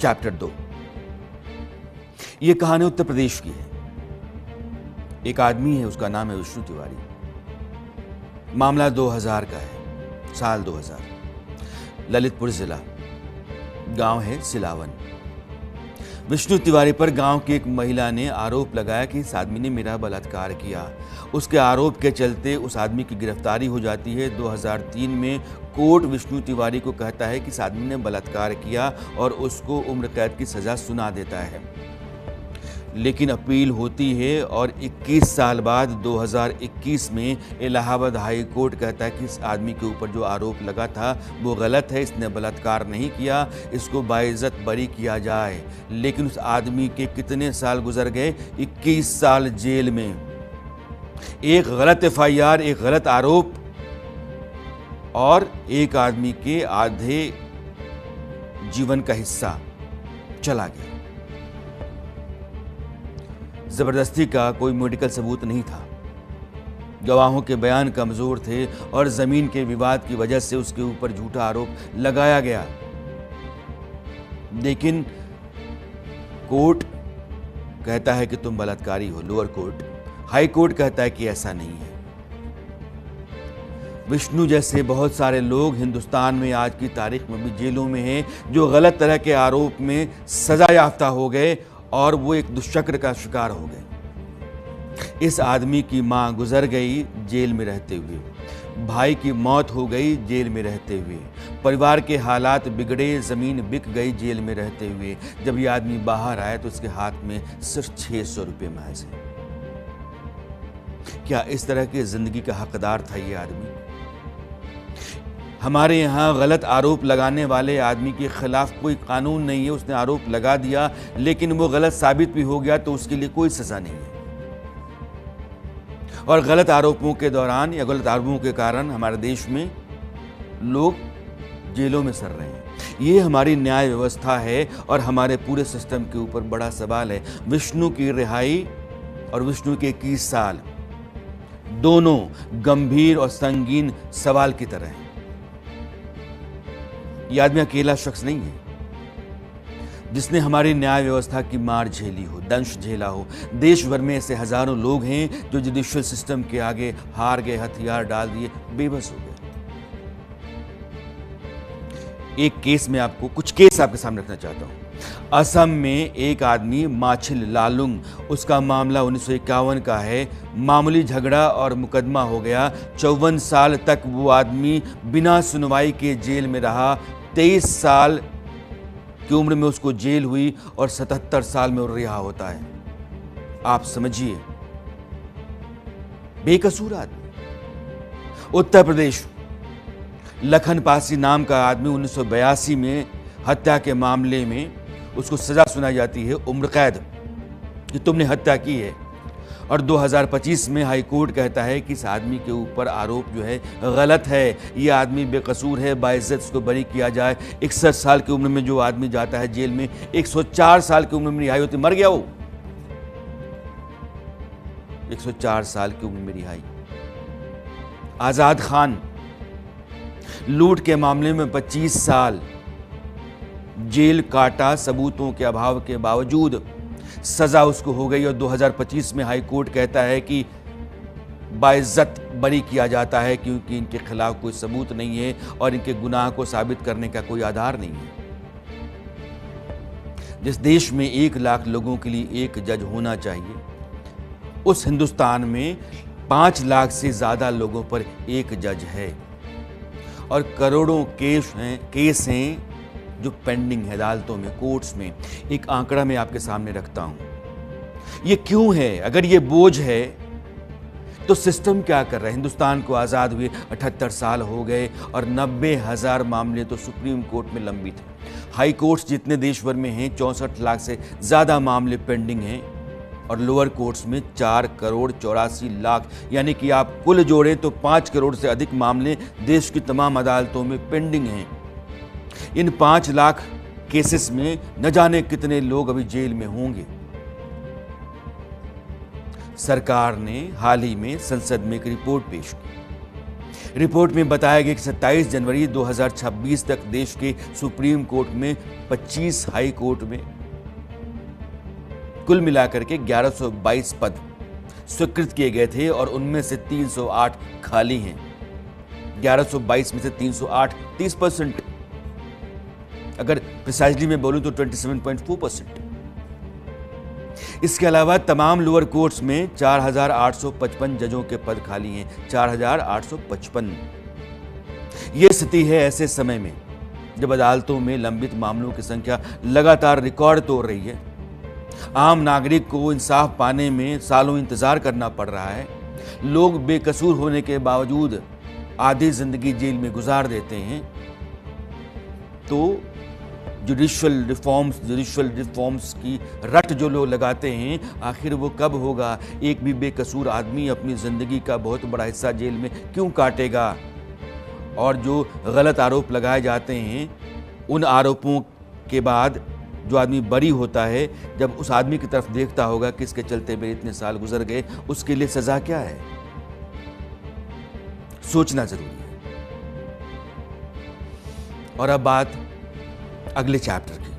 Chapter 2। ये कहानी उत्तर प्रदेश की है। एक आदमी है, उसका नाम है विष्णु तिवारी। मामला 2000 का है, साल 2000। ललितपुर जिला, गांव है सिलावन। विष्णु तिवारी पर गांव की एक महिला ने आरोप लगाया कि इस आदमी ने मेरा बलात्कार किया। उसके आरोप के चलते उस आदमी की गिरफ्तारी हो जाती है। 2003 में कोर्ट विष्णु तिवारी को कहता है कि इस आदमी ने बलात्कार किया और उसको उम्र कैद की सजा सुना देता है। लेकिन अपील होती है और 21 साल बाद 2021 में इलाहाबाद हाई कोर्ट कहता है कि इस आदमी के ऊपर जो आरोप लगा था वो गलत है, इसने बलात्कार नहीं किया, इसको बाइज्जत बरी किया जाए। लेकिन उस आदमी के कितने साल गुजर गए? 21 साल जेल में। एक गलत एफआईआर, एक गलत आरोप और एक आदमी के आधे जीवन का हिस्सा चला गया। जबरदस्ती का कोई मेडिकल सबूत नहीं था, गवाहों के बयान कमजोर थे और जमीन के विवाद की वजह से उसके ऊपर झूठा आरोप लगाया गया। लेकिन कोर्ट कहता है कि तुम बलात्कारी हो, लोअर कोर्ट। हाई कोर्ट कहता है कि ऐसा नहीं है। विष्णु जैसे बहुत सारे लोग हिंदुस्तान में आज की तारीख में भी जेलों में हैं, जो गलत तरह के आरोप में सजा याफ्ता हो गए और वो एक दुष्चक्र का शिकार हो गए। इस आदमी की मां गुजर गई जेल में रहते हुए, भाई की मौत हो गई जेल में रहते हुए, परिवार के हालात बिगड़े, जमीन बिक गई जेल में रहते हुए। जब ये आदमी बाहर आया तो उसके हाथ में सिर्फ 600 रुपये महज है। क्या इस तरह की जिंदगी का हकदार था ये आदमी? हमारे यहाँ गलत आरोप लगाने वाले आदमी के खिलाफ कोई कानून नहीं है। उसने आरोप लगा दिया लेकिन वो गलत साबित भी हो गया तो उसके लिए कोई सजा नहीं है। और गलत आरोपों के दौरान या गलत आरोपों के कारण हमारे देश में लोग जेलों में सड़ रहे हैं। ये हमारी न्याय व्यवस्था है और हमारे पूरे सिस्टम के ऊपर बड़ा सवाल है। विष्णु की रिहाई और विष्णु के 21 साल दोनों गंभीर और संगीन सवाल की तरह हैं। यह आदमी अकेला शख्स नहीं है जिसने हमारी न्याय व्यवस्था की मार झेली हो, दंश झेला हो। देश भर में ऐसे हजारों लोग हैं जो जुडिशियल सिस्टम के आगे हार गए, हथियार डाल दिए, बेबस हो गए। एक केस में आपको कुछ केस आपके सामने रखना चाहता हूं। असम में एक आदमी माछिल लालुंग, उसका मामला 1951 का है। मामूली झगड़ा और मुकदमा हो गया। 54 साल तक वो आदमी बिना सुनवाई के जेल में रहा। 23 साल की उम्र में उसको जेल हुई और 77 साल में वो रिहा होता है। आप समझिए, बेकसूर आदमी। उत्तर प्रदेश, लखन पासी नाम का आदमी 1982 में हत्या के मामले में उसको सजा सुनाई जाती है, उम्र कैद, कि तुमने हत्या की है। और 2025 में हाई कोर्ट कहता है कि इस आदमी के ऊपर आरोप जो है गलत है, ये आदमी बेकसूर है, बाइज्जत उसको बरी किया जाए। 61 साल की उम्र में जो आदमी जाता है जेल में, 104 साल की उम्र में रिहाई होती, मर गया वो। 104 साल की उम्र में रिहाई। आजाद खान, लूट के मामले में 25 साल जेल काटा, सबूतों के अभाव के बावजूद सजा उसको हो गई। और 2025 में हाई कोर्ट कहता है कि बाइज्जत बरी किया जाता है क्योंकि इनके खिलाफ कोई सबूत नहीं है और इनके गुनाह को साबित करने का कोई आधार नहीं है। जिस देश में 1 लाख लोगों के लिए एक जज होना चाहिए, उस हिंदुस्तान में 5 लाख से ज्यादा लोगों पर एक जज है और करोड़ों केस हैं जो पेंडिंग है अदालतों में, कोर्ट्स में। एक आंकड़ा मैं आपके सामने रखता हूं। ये क्यों है? अगर ये बोझ है तो सिस्टम क्या कर रहा है? हिंदुस्तान को आजाद हुए 78 साल हो गए और 90,000 मामले तो सुप्रीम कोर्ट में लंबित हैं। हाई कोर्ट्स जितने देश भर में हैं, 64 लाख से ज्यादा मामले पेंडिंग हैं और लोअर कोर्ट्स में 4 करोड़ 84 लाख, यानी कि आप कुल जोड़ें तो 5 करोड़ से अधिक मामले देश की तमाम अदालतों में पेंडिंग हैं। इन 5 लाख केसेस में न जाने कितने लोग अभी जेल में होंगे। सरकार ने हाल ही में संसद में एक रिपोर्ट पेश की। रिपोर्ट में बताया गया कि 27 जनवरी 2026 तक देश के सुप्रीम कोर्ट में 25 हाई कोर्ट में कुल मिलाकर के 1122 पद स्वीकृत किए गए थे और उनमें से 308 खाली हैं। 1122 में से 308 30%, अगर प्रिसाइजली मैं बोलूं तो 27.4%। इसके अलावा तमाम लोअर कोर्ट्स में 4855 जजों के पद खाली हैं। 4855। यह स्थिति है ऐसे समय में जब अदालतों में लंबित मामलों की संख्या लगातार रिकॉर्ड तोड़ रही है। आम नागरिक को इंसाफ पाने में सालों इंतजार करना पड़ रहा है। लोग बेकसूर होने के बावजूद आधी जिंदगी जेल में गुजार देते हैं। तो जुडिशियल रिफॉर्म्स की रट जो लोग लगाते हैं, आखिर वो कब होगा? एक भी बेकसूर आदमी अपनी जिंदगी का बहुत बड़ा हिस्सा जेल में क्यों काटेगा? और जो गलत आरोप लगाए जाते हैं, उन आरोपों के बाद जो आदमी बरी होता है, जब उस आदमी की तरफ देखता होगा कि इसके चलते मेरे इतने साल गुजर गए, उसके लिए सजा क्या है? सोचना जरूरी है। और अब बात अगले चैप्टर की।